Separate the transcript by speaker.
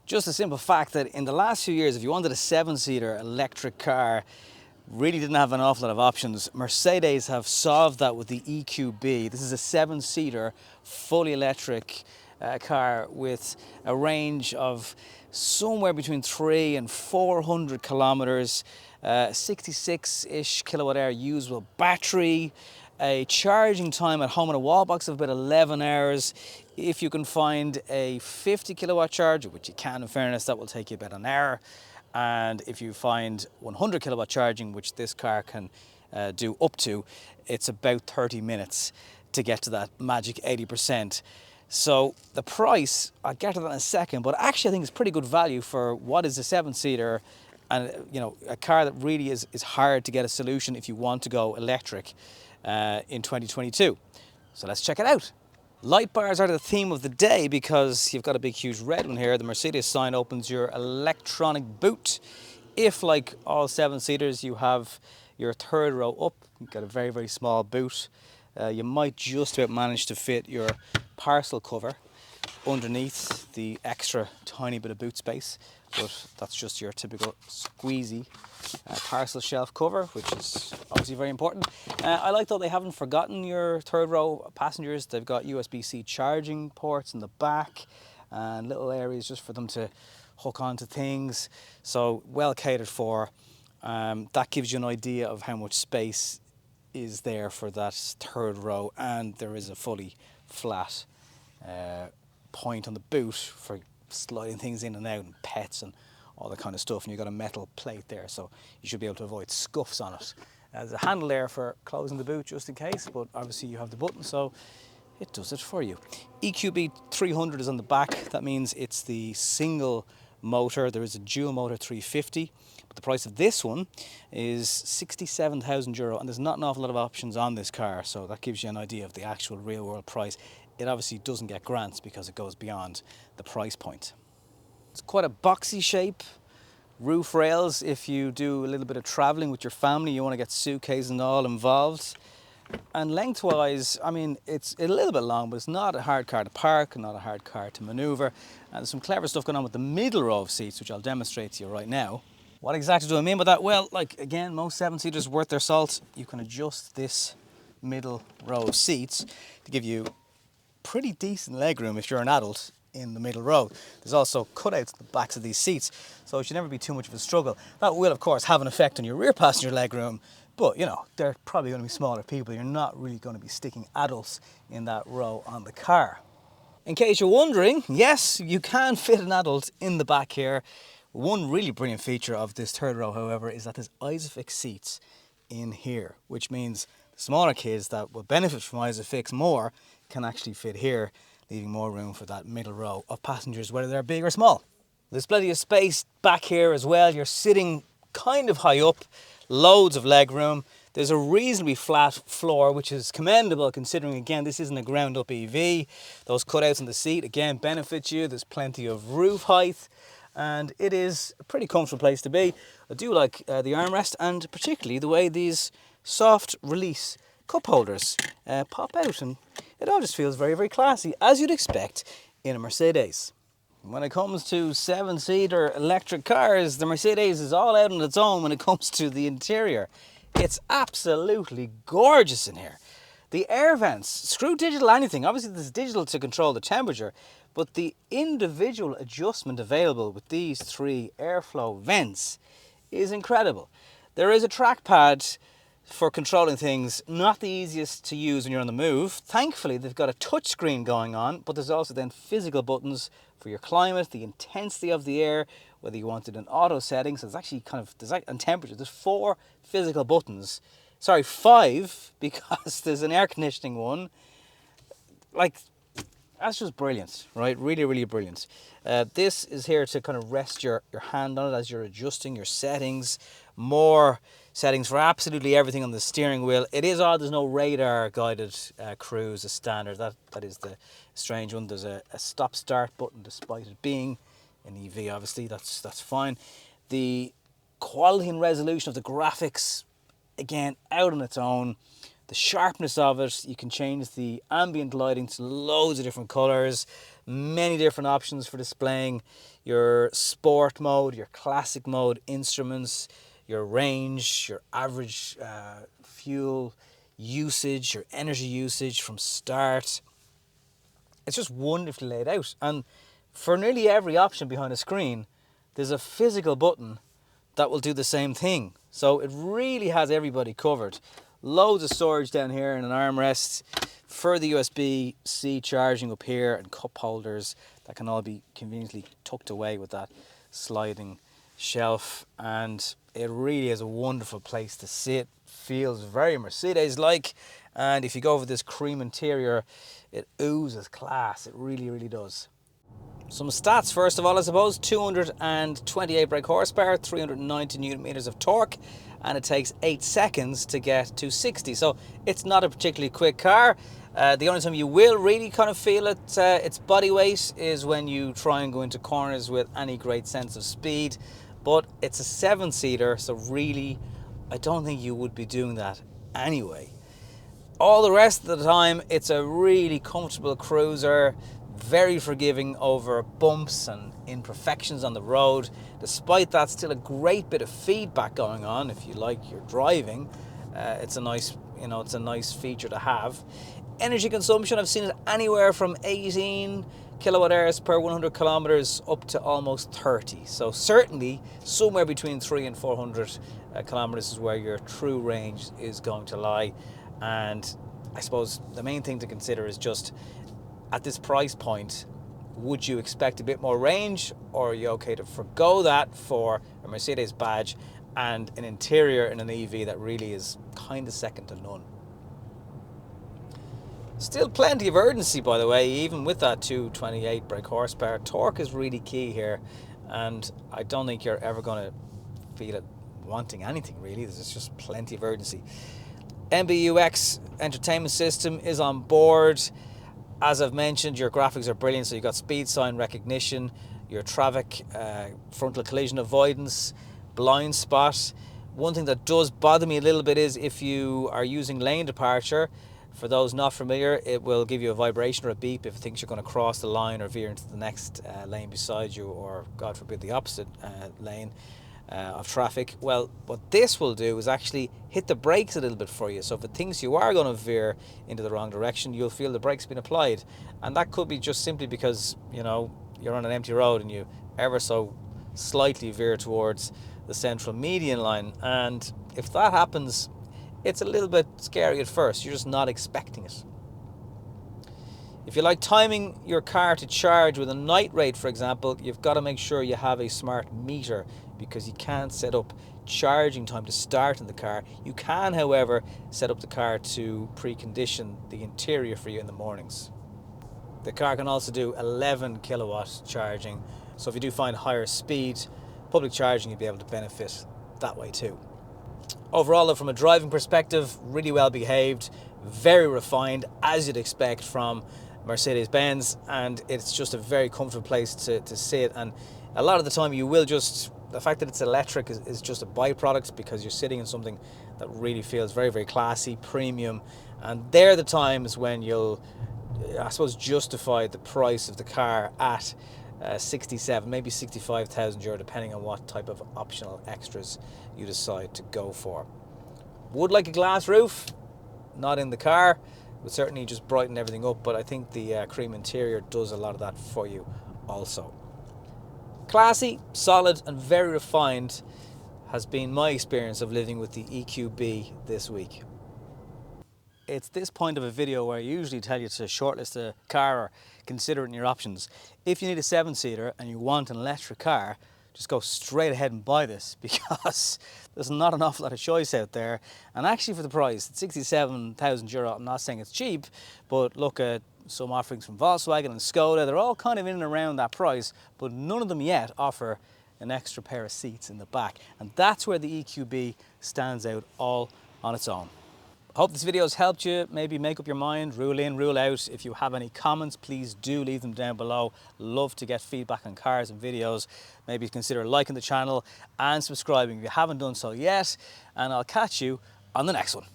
Speaker 1: Just a simple fact that in the last few years, if you wanted a 7-seater electric car, really didn't have an awful lot of options. Mercedes have solved that with the EQB. This is a 7-seater, fully electric car with a range of somewhere between 300 and 400 kilometers, 66-ish kilowatt hour usable battery, a charging time at home on a wall box of about 11 hours. If you can find a 50 kilowatt charger, which you can in fairness, that will take you about an hour. And if you find 100 kilowatt charging, which this car can do up to, it's about 30 minutes to get to that magic 80%. So the price, I'll get to that in a second, but actually I think it's pretty good value for what is a 7-seater and a car that really is hard to get a solution if you want to go electric in 2022. So let's check it out. Light bars are the theme of the day because you've got a big huge red one here. The Mercedes sign opens your electronic boot. If, like all 7-seaters, you have your third row up, you've got a very, very small boot. You might just about manage to fit your parcel cover underneath the extra tiny bit of boot space, but that's just your typical squeezy parcel shelf cover, which is obviously very important. I like, though, they haven't forgotten your third row passengers. They've got USB-C charging ports in the back and little areas just for them to hook onto things, so well catered for. That gives you an idea of how much space is there for that third row, and there is a fully flat point on the boot for sliding things in and out and pets and all that kind of stuff, and you've got a metal plate there, so you should be able to avoid scuffs on it. There's a handle there for closing the boot just in case, but obviously you have the button, so it does it for you. EQB 300 is on the back. That means it's the single motor. There is a dual motor 350, but the price of this one is €67,000, and there's not an awful lot of options on this car, so that gives you an idea of the actual real world price. It obviously doesn't get grants because it goes beyond the price point. It's quite a boxy shape. Roof rails, if you do a little bit of traveling with your family, you want to get suitcases and all involved. And lengthwise, I mean, it's a little bit long, but it's not a hard car to park, not a hard car to maneuver. And there's some clever stuff going on with the middle row of seats, which I'll demonstrate to you right now. What exactly do I mean by that? Well, like, again, most 7-seaters are worth their salt. You can adjust this middle row of seats to give you pretty decent legroom if you're an adult in the middle row. There's also cutouts at the backs of these seats, so it should never be too much of a struggle. That will, of course, have an effect on your rear passenger legroom, but, they're probably going to be smaller people. You're not really going to be sticking adults in that row on the car. In case you're wondering, yes, you can fit an adult in the back here. One really brilliant feature of this third row, however, is that there's Isofix seats in here, which means the smaller kids that will benefit from Isofix more can actually fit here, leaving more room for that middle row of passengers, whether they're big or small. There's plenty of space back here as well. You're sitting kind of high up, loads of leg room. There's a reasonably flat floor, which is commendable considering, again, this isn't a ground up EV. Those cutouts in the seat, again, benefit you. There's plenty of roof height, and it is a pretty comfortable place to be. I do like the armrest, and particularly the way these soft release cup holders pop out, and it all just feels very, very classy, as you'd expect in a Mercedes. When it comes to 7-seater electric cars, the Mercedes is all out on its own when it comes to the interior. It's absolutely gorgeous in here. The air vents, screw digital anything. Obviously there's digital to control the temperature, but the individual adjustment available with these 3 airflow vents is incredible. There is a trackpad for controlling things, not the easiest to use when you're on the move. Thankfully, they've got a touch screen going on, but there's also then physical buttons for your climate, the intensity of the air, whether you want it in auto settings. So it's actually and temperature. There's 4 physical buttons. Sorry, 5, because there's an air conditioning one. Like, that's just brilliant, right? Really, really brilliant. This is here to kind of rest your hand on it as you're adjusting your settings. More settings for absolutely everything on the steering wheel. It is odd there's no radar guided cruise as standard. That is the strange one. There's a stop start button despite it being an EV, obviously. That's fine. The quality and resolution of the graphics, again, out on its own. the sharpness of it. You can change the ambient lighting to loads of different colors, many different options for displaying your sport mode, your classic mode, instruments, your range, your average fuel usage, your energy usage from start. It's just wonderfully laid out. And for nearly every option behind the screen, there's a physical button that will do the same thing. So it really has everybody covered. Loads of storage down here and an armrest, further USB-C charging up here, and cup holders that can all be conveniently tucked away with that sliding shelf. And it really is a wonderful place to sit. Feels very Mercedes-like. And if you go over this cream interior, it oozes class. It really, really does. Some stats first of all, I suppose. 228 brake horsepower, 390 newton meters of torque, and it takes 8 seconds to get to 60. So it's not a particularly quick car. The only time you will really kind of feel it, its body weight, is when you try and go into corners with any great sense of speed. But it's a 7-seater, so really, I don't think you would be doing that anyway. All the rest of the time, it's a really comfortable cruiser, very forgiving over bumps and imperfections on the road. Despite that, still a great bit of feedback going on if you like your driving. It's a nice, it's a nice feature to have. Energy consumption, I've seen it anywhere from 18 kilowatt hours per 100 kilometers up to almost 30. So certainly somewhere between 300 and 400 kilometers is where your true range is going to lie. And I suppose the main thing to consider is just, at this price point, would you expect a bit more range, or are you okay to forgo that for a Mercedes badge and an interior in an EV that really is kind of second to none? Still plenty of urgency, by the way, even with that 228 brake horsepower. Torque is really key here, and I don't think you're ever going to feel it wanting anything really. There's just plenty of urgency. MBUX entertainment system is on board. As I've mentioned, your graphics are brilliant. So you've got speed sign recognition, your traffic frontal collision avoidance, blind spot. One thing that does bother me a little bit is if you are using lane departure. For those not familiar, it will give you a vibration or a beep if it thinks you're going to cross the line or veer into the next lane beside you, or God forbid the opposite lane of traffic. Well, what this will do is actually hit the brakes a little bit for you. So if it thinks you are going to veer into the wrong direction, you'll feel the brakes being applied. And that could be just simply because, you're on an empty road and you ever so slightly veer towards the central median line. And if that happens, it's a little bit scary at first. You're just not expecting it. If you like timing your car to charge with a night rate, for example, you've got to make sure you have a smart meter, because you can't set up charging time to start in the car. You can, however, set up the car to precondition the interior for you in the mornings. The car can also do 11 kilowatt charging, so if you do find higher speed public charging, you'll be able to benefit that way too. Overall, though, from a driving perspective, really well behaved, very refined, as you'd expect from Mercedes-Benz, and it's just a very comfortable place to sit. And a lot of the time you will just, the fact that it's electric is just a byproduct, because you're sitting in something that really feels very, very classy, premium, and they're the times when you'll, I suppose, justify the price of the car at 67, maybe 65,000 euro, depending on what type of optional extras you decide to go for. Would like a glass roof, not in the car. Would certainly just brighten everything up, but I think the cream interior does a lot of that for you also. Classy, solid, and very refined has been my experience of living with the EQB this week. It's this point of a video where I usually tell you to shortlist a car or consider it in your options. If you need a 7-seater and you want an electric car, just go straight ahead and buy this, because there's not an awful lot of choice out there. And actually for the price, it's 67,000 euro. I'm not saying it's cheap, but look at some offerings from Volkswagen and Skoda. They're all kind of in and around that price, but none of them yet offer an extra pair of seats in the back. And that's where the EQB stands out all on its own. I hope this video has helped you maybe make up your mind, rule in, rule out. If you have any comments, please do leave them down below. Love to get feedback on cars and videos. Maybe consider liking the channel and subscribing if you haven't done so yet. And I'll catch you on the next one.